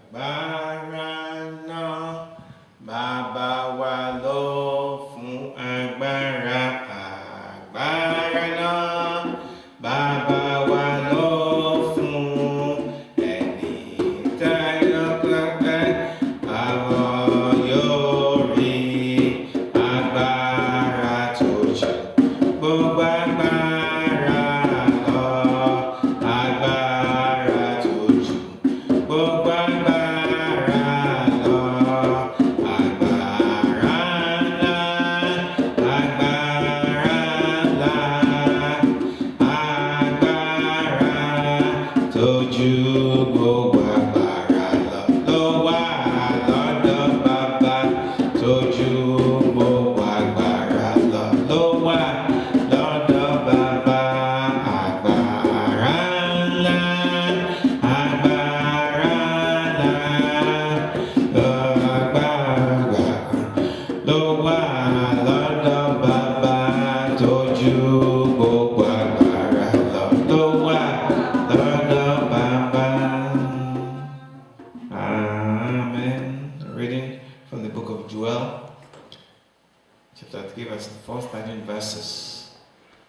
agbára náà, bàbá wa lọ fún agbára náà, bàbá wa lọ fún ẹni táyọ̀ pẹ́pẹ́, àwọn yóò rí agbára tó jù gbogbo agbára lọ, agbára tó jù gbogbo agbára lọ, agbára ńlá, agbára ńlá, agbára tó jù gbogbo agbára lọ, ló wà lọ́dọ̀ Bàbá tó jù gbogbo agbára lọ, ló wà lọ́dọ̀ Bàbá. Agbára ńlá, agbára ńlá, agbára ló wà lọ́dọ̀ Bàbá tó jù gbogbo agbára lọ, ló wà lọ́dọ̀ Bàbá. Amen. Reading from the book of Joel, chapter 3, verse 13 verses.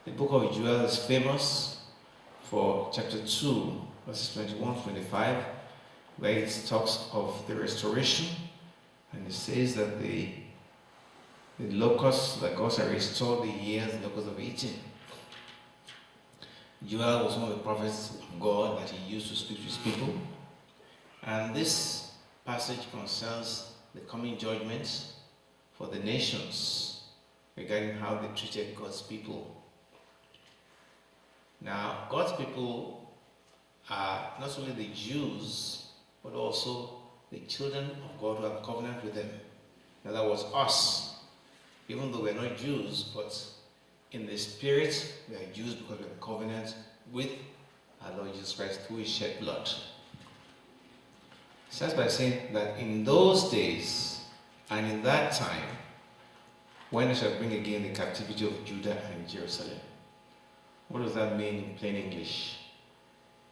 The book of Joel is famous for chapter 2, verses 21-25, where it talks of the restoration, and it says that the locusts, that God had restored the years the locusts have eaten. Joel was one of the prophets of God that he used to speak to his people, and this passage concerns the coming judgments for the nations regarding how they treated God's people. Now, God's people are not only the Jews, but also the children of God who have covenant with them. In other words, us. Even though we're not Jews, but in the spirit, we are Jews because we have covenant with our Lord Jesus Christ through his shed blood. It starts by saying that in those days and in that time, when I shall bring again the captivity of Judah and Jerusalem. What does that mean in plain English?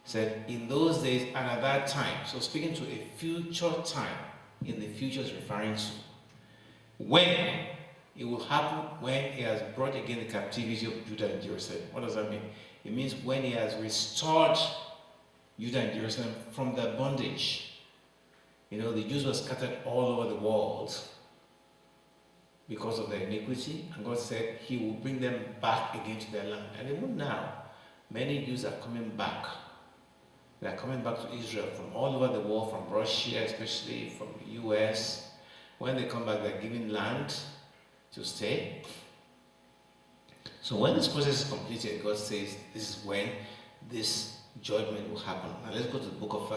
It said, in those days and at that time. So speaking to a future time, in the future is referring to when it will happen, when he has brought again the captivity of Judah and Jerusalem. What does that mean? It means when he has restored Judah and Jerusalem from their bondage. You know, the Jews were scattered all over the world because of their iniquity, and God said he will bring them back again to their land. And even now, many Jews are coming back. They are coming back to Israel from all over the world, from Russia, especially from the US. When they come back, they're given land to stay. So when this process is completed, God says this is when this judgment will happen. Now let's go to the book of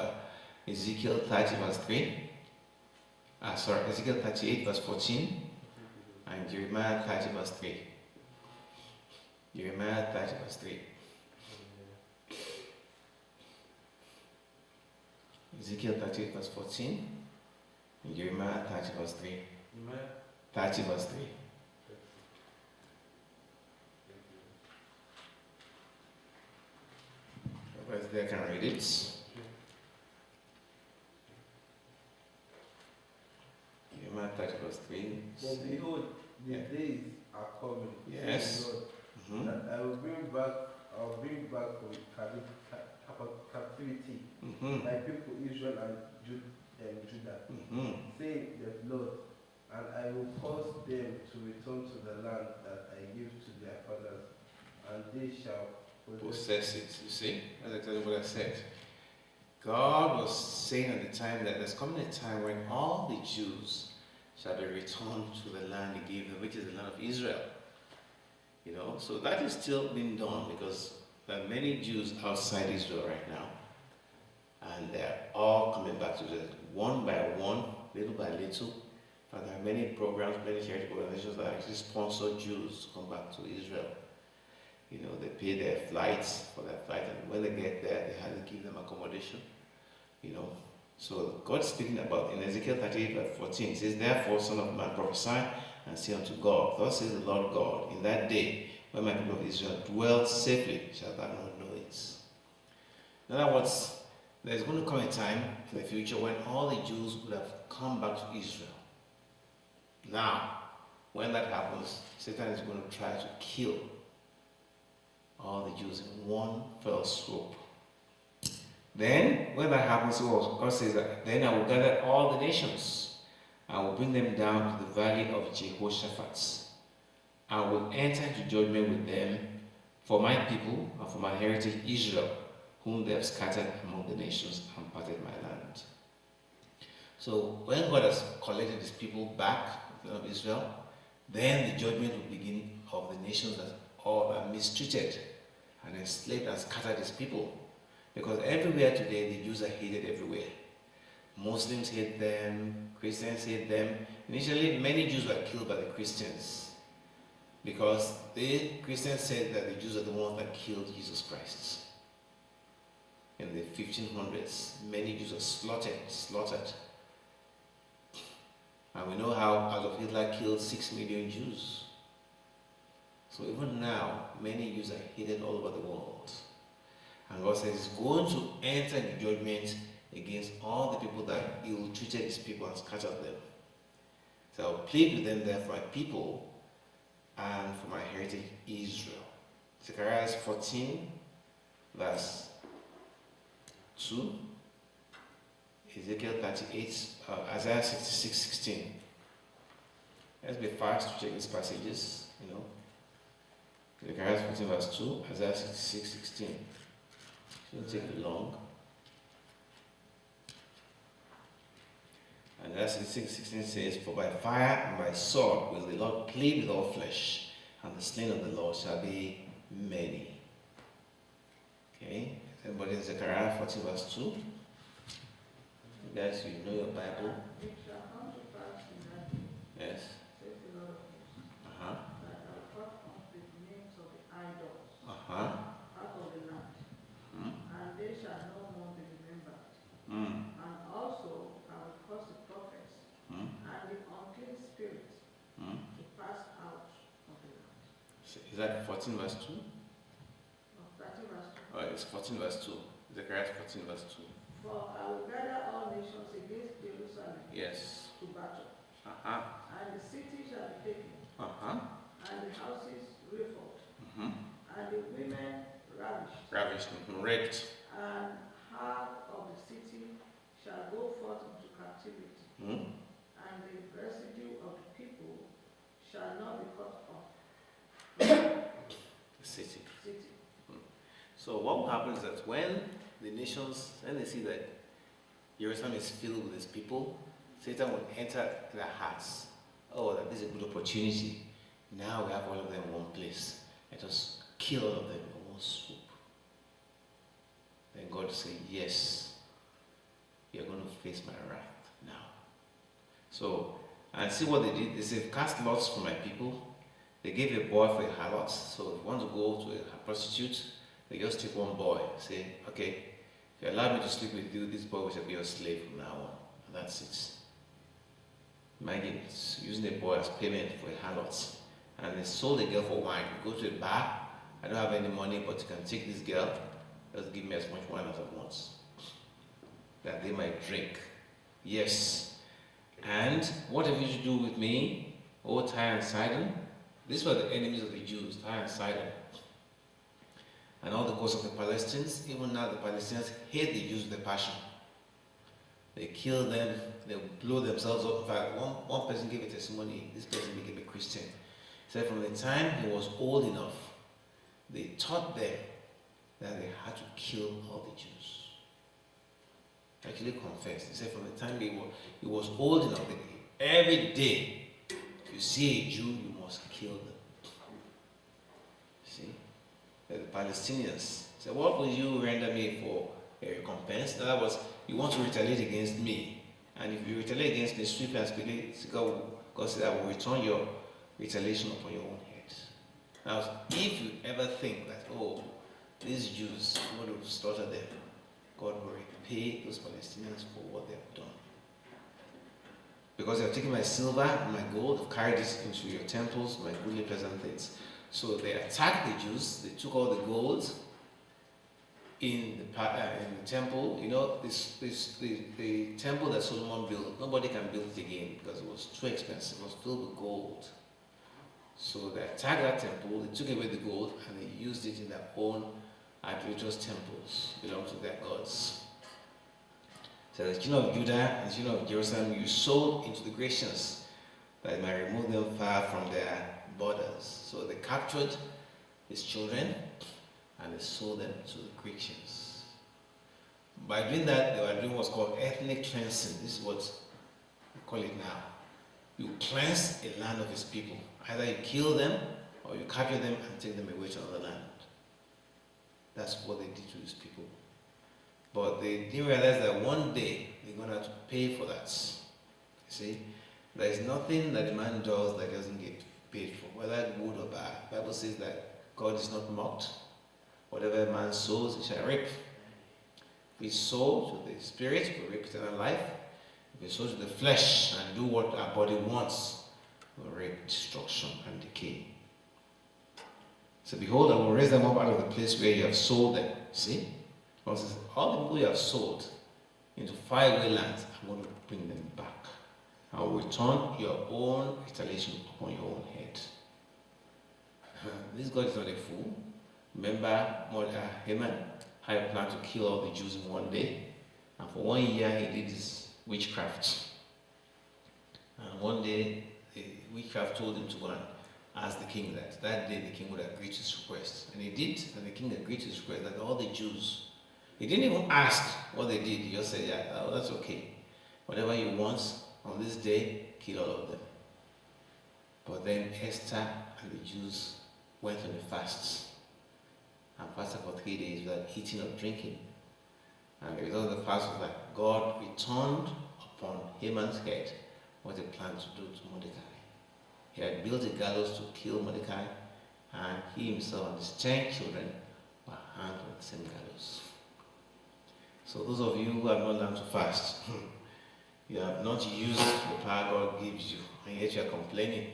Ezekiel 30 verse 3. Ezekiel 38 verse 14. And Jeremiah 30 verse 3. Jeremiah 30 verse 3. Ezekiel 38 verse 14. And Jeremiah 30 verse 3. 30 verse 3. Whoever's there can read it. Jeremiah 30 verse 3. But behold, the days are coming. Yes. Lord, that I will bring back from captivity my people Israel and Judah, saying the Lord, and I will cause them to return to the land that I give to their fathers, and they shall possess it. You see? That's exactly what I said. God was saying at the time that there's coming a time when all the Jews shall be returned to the land he gave them, which is the land of Israel. You know, so that is still being done because there are many Jews outside Israel right now. And they're all coming back to Israel, one by one, little by little. And there are many programs, many charity organizations that actually sponsor Jews to come back to Israel. You know, they pay their flights for their flight, and when they get there, they have to give them accommodation. You know, so God's speaking about in Ezekiel 38 verse 14, it says, therefore, son of man, prophesy and say unto God, thus says the Lord God, in that day when my people of Israel dwelt safely, shall thou not know it. In other words, there's going to come a time in the future when all the Jews would have come back to Israel. Now, when that happens, Satan is going to try to kill all the Jews in one fell swoop. Then, when that happens, God says that, then I will gather all the nations. I will bring them down to the valley of Jehoshaphat. I will enter into judgment with them for my people and for my heritage Israel, whom they have scattered among the nations and parted my land. So when God has collected his people back of Israel, then the judgment will begin of the nations that all are mistreated and enslaved and scattered his people. Because everywhere today, the Jews are hated everywhere. Muslims hate them, Christians hate them. Initially, many Jews were killed by the Christians because the Christians said that the Jews are the ones that killed Jesus Christ. In the 1500s, many Jews were slaughtered. And we know how Adolf Hitler killed 6 million Jews. So even now, many Jews are hated all over the world. And God says he's going to enter into judgment against all the people that ill-treated his people and scattered them. So I'll plead with them there for my people and for my heritage Israel. Zechariah 14, verse 2. Ezekiel 38, Isaiah 66, 16. Let's be fast to check these passages, Zechariah 14, verse 2, Isaiah 66, 16. Shouldn't take it long. And Isaiah 66, 16 says, for by fire and by sword will the Lord plead with all flesh, and the slain of the Lord shall be many. Okay? Everybody in Zechariah 14, verse 2. You guys, you know your Bible. It shall come to pass in that day, Yes. says the Lord of hosts, that I will cut off the names of the idols out of the land, and they shall no more be remembered. And also I will cause the prophets and the unclean spirits to pass out of the land. Is that 14 verse 2? Of 30 verse 2. Oh, it's 14 verse 2. Zechariah 14 verse 2. For I will gather all nations against Jerusalem Yes. to battle, and the city shall be taken, and the houses rifled, and the women ravished, Raped. and half of the city shall go forth into captivity, and the residue of the people shall not be cut off. The city. City. So what will happen is that when the nations, when they see that Jerusalem is filled with its people, Satan will enter their hearts. Oh, that is a good opportunity. Now we have all of them in one place. Let us kill all of them in one swoop. Then God will say, yes, you're going to face my wrath now. So, and see what they did. They said, cast lots for my people. They gave a boy for a harlot. So if you want to go to a prostitute, they just take one boy. Say, okay, if you allow me to sleep with you, this boy shall be your slave from now on. And that's it. Imagine using a boy as payment for a harlot. And they sold a girl for wine. You go to a bar, I don't have any money, but you can take this girl, just give me as much wine as I want, that they might drink. Yes. And what have you to do with me, O Tyre and Sidon? These were the enemies of the Jews, Tyre and Sidon. And all the coast of the Palestinians. Even now the Palestinians hate the Jews with a passion. They kill them, they blow themselves up. In fact, one person gave a testimony, this person became a Christian. He said from the time he was old enough, they taught them that they had to kill all the Jews. Actually confessed. He said from the time he was old enough, every day, if you see a Jew, you must kill them. See? The Palestinians said, what will you render me for a recompense? In other words, you want to retaliate against me. And if you retaliate against me, sweep and speedily, God said, I will return your retaliation upon your own head. Now, if you ever think that, oh, these Jews, I'm going to slaughter them, God will repay those Palestinians for what they have done. Because they have taken my silver and my gold, have carried it into your temples, my goodly pleasant things. So they attacked the Jews, they took all the gold, in the temple, you know, the temple that Solomon built, nobody can build it again because it was too expensive. It was filled with gold. So they attacked that temple, they took away the gold, and they used it in their own idolatrous temples, belong to their gods. So the king of Judah and the king of Jerusalem, you sold into the Grecians that it might remove them far from their borders. So they captured his children and they sold them to the Grecians. By doing that, they were doing what's called ethnic cleansing. This is what we call it now. You cleanse a land of its people. Either you kill them or you capture them and take them away to another land. That's what they did to these people. But they didn't realize that one day they're going to have to pay for that. You see, there is nothing that a man does that doesn't get paid for, whether good or bad. The Bible says that God is not mocked. Whatever a man sows, he shall reap. If we sow to the spirit, we reap eternal life. If we sow to the flesh and do what our body wants, we reap destruction and decay. So behold, I will raise them up out of the place where you have sold them. See? God says, all the people you have sold into faraway lands, I'm going to bring them back. I will return your own retaliation upon your own head. This God is not a fool. Remember Haman had planned to kill all the Jews in one day. And for 1 year he did his witchcraft. And one day the witchcraft told him to go and ask the king that day the king would agree to his request. And he did, and the king agreed to his request that all the Jews, he didn't even ask what they did, he just said, yeah, oh, that's okay. Whatever you want on this day, kill all of them. But then Esther and the Jews went on a fast. And fasted for 3 days without eating or drinking. And the result of the fast was that God returned upon Haman's head what he planned to do to Mordecai. He had built a gallows to kill Mordecai, and he himself and his 10 children were hanged on the same gallows. So those of you who have not learned to fast, you have not used the power God gives you, and yet you are complaining.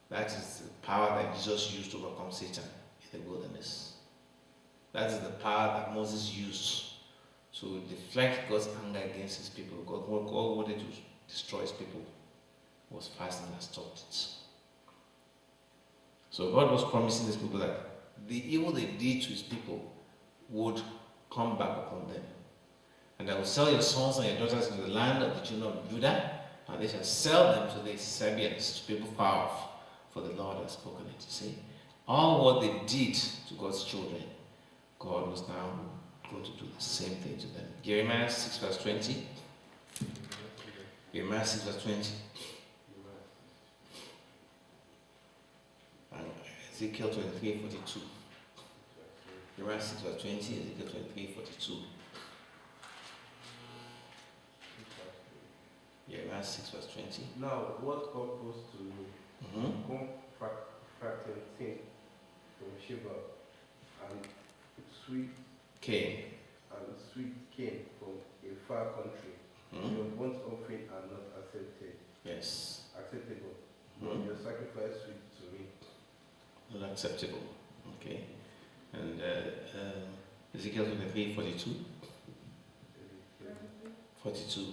That is the power that Jesus used to overcome Satan in the wilderness. That is the power that Moses used to deflect God's anger against his people. God wanted to destroy his people. It was fasting that stopped it. So God was promising his people that the evil they did to his people would come back upon them. And I will sell your sons and your daughters into the land of the children of Judah, and they shall sell them to the Sabeans, to people far off, for the Lord has spoken it. You see, all what they did to God's children, God was now going to do the same thing to them. Jeremiah 6 verse 20. Jeremiah 6 verse 20. And Ezekiel 23:42. Jeremiah 6 verse 20, Ezekiel 23:42. Jeremiah 6 verse 20. Now, what God goes to me, come fractal thing from Sheba, and sweet came from a far country. Your burnt offering are not acceptable. But your sacrifice sweet to me. Not acceptable. Okay. And Ezekiel 23:42. 42.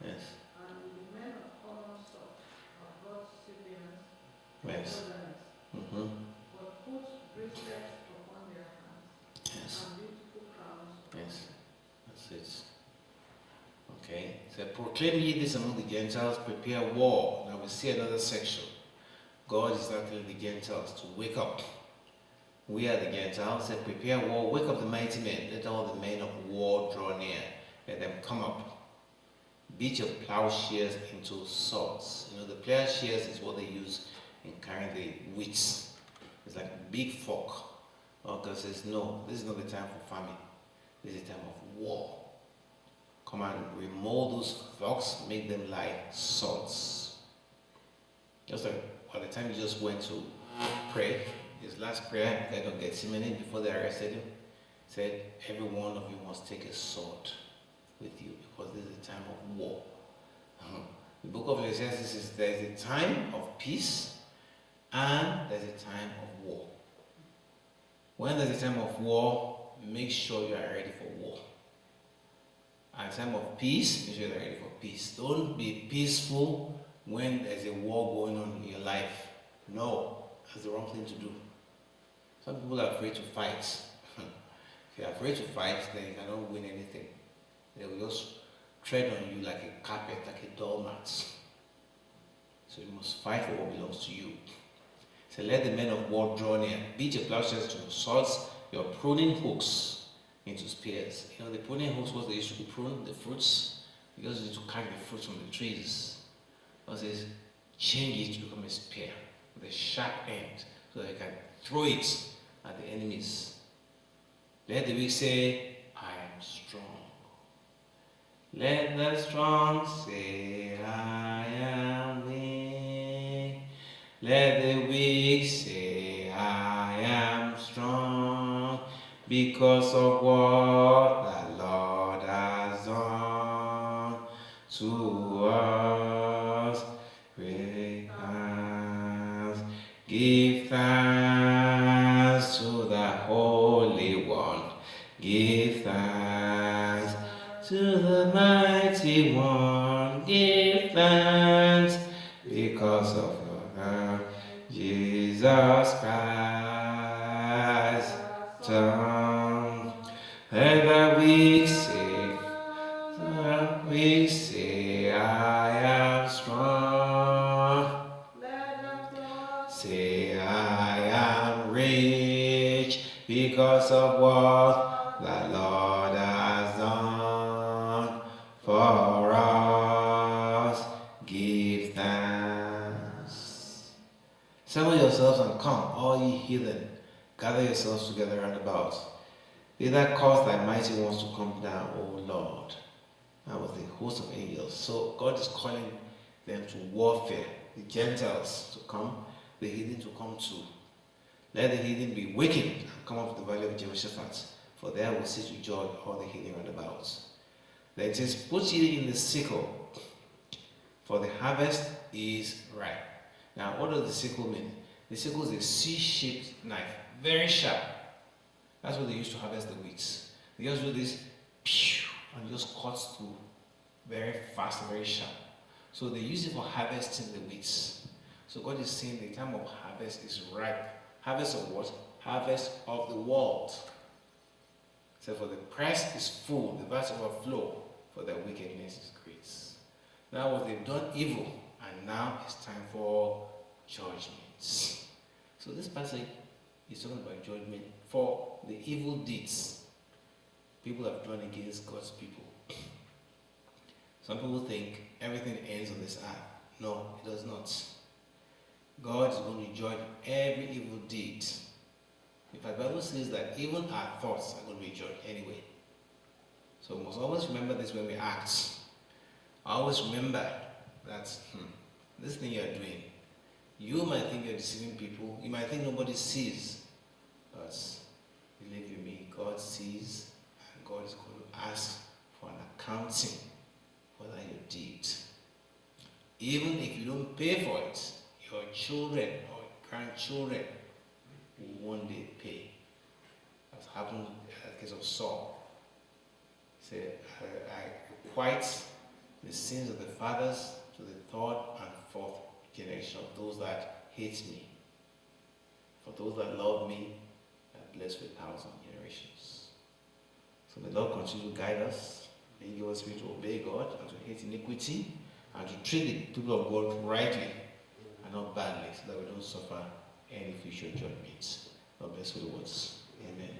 Yes. Yes. But put bracelets upon their hands. Yes. And beautiful crowns. Yes. That's it. Okay. So proclaim ye this among the Gentiles, prepare war. Now we see another section. God is now telling the Gentiles to wake up. We are the Gentiles. Said, prepare war, wake up the mighty men. Let all the men of war draw near. Let them come up. Beat your plowshares into swords. You know, the plowshares is what they use in carrying the wheat. It's like a big fork. God says, no, this is not the time for famine. This is the time of war. Come and remold those forks, make them like swords. Just like by the time he just went to pray, his last prayer, they don't get Gethsemane before they arrested him, said, every one of you must take a sword with you because this is a time of war. The book of Ecclesiastes says there's a time of peace and there's a time of war. When there's a time of war, make sure you are ready for war. At a time of peace, make sure you are ready for peace. Don't be peaceful when there's a war going on in your life. No, that's the wrong thing to do. Some people are afraid to fight. If you're afraid to fight, then you cannot win anything. They will just tread on you like a carpet, like a doormat. So you must fight for what belongs to you. So let the men of war draw near. Beat your plowshares to swords, your pruning hooks into spears. You know, the pruning hooks was they used to prune the fruits because you need to carry the fruits from the trees. God says, change it to become a spear with a sharp end so that you can throw it at the enemies. Let the weak say, I am strong. Let the strong say, I am weak. Let the weak say, I am strong, because of what the Lord has done to us. Great thanks. Give thanks to the Holy One. Give thanks to the Mighty One. Give thanks because of Jesus Christ. Let the weak say, I am strong. Say, I am rich because of what the Lord has done for us. Give thanks. Assemble yourselves and come, all ye heathen. Gather yourselves together round about. They that cause thy mighty ones to come down, O Lord. And with a host of angels. So God is calling them to warfare. The Gentiles to come, the heathen to come too. Let the heathen be wicked and come up to the valley of Jehoshaphat, for there will sit with joy all the heathen round about. Then it says, put ye in the sickle, for the harvest is ripe. Now, what does the sickle mean? The sickle is a C-shaped knife, very sharp. That's what they used to harvest the wheat. They just do this, and just cuts through very fast, very sharp. So they use it for harvesting the wheat. So God is saying the time of harvest is ripe. Harvest of what? Harvest of the world. So for the press is full, the vats overflow, for their wickedness is great. Now what they've done evil, and now it's time for judgments. So this passage is talking about judgment for the evil deeds people have done against God's people. Some people think everything ends on this earth. No, it does not. God is going to judge every evil deed. In fact, the Bible says that even our thoughts are going to be judged anyway. So we must always remember this when we act. Always remember that this thing you are doing, you might think you're deceiving people, you might think nobody sees, but believe you me, God sees, and God is going to ask for an accounting for that you did. Even if you don't pay for it, your children or grandchildren will one day pay. That's happened in the case of Saul. He said, I requite the sins of the fathers to the third and fourth generation of those that hate me. For those that love me are blessed with 1,000 generations. So may the Lord continue to guide us. May He give us spirit to obey God and to hate iniquity and to treat the people of God rightly and not badly, so that we don't suffer any future judgments. God bless you the words. Amen.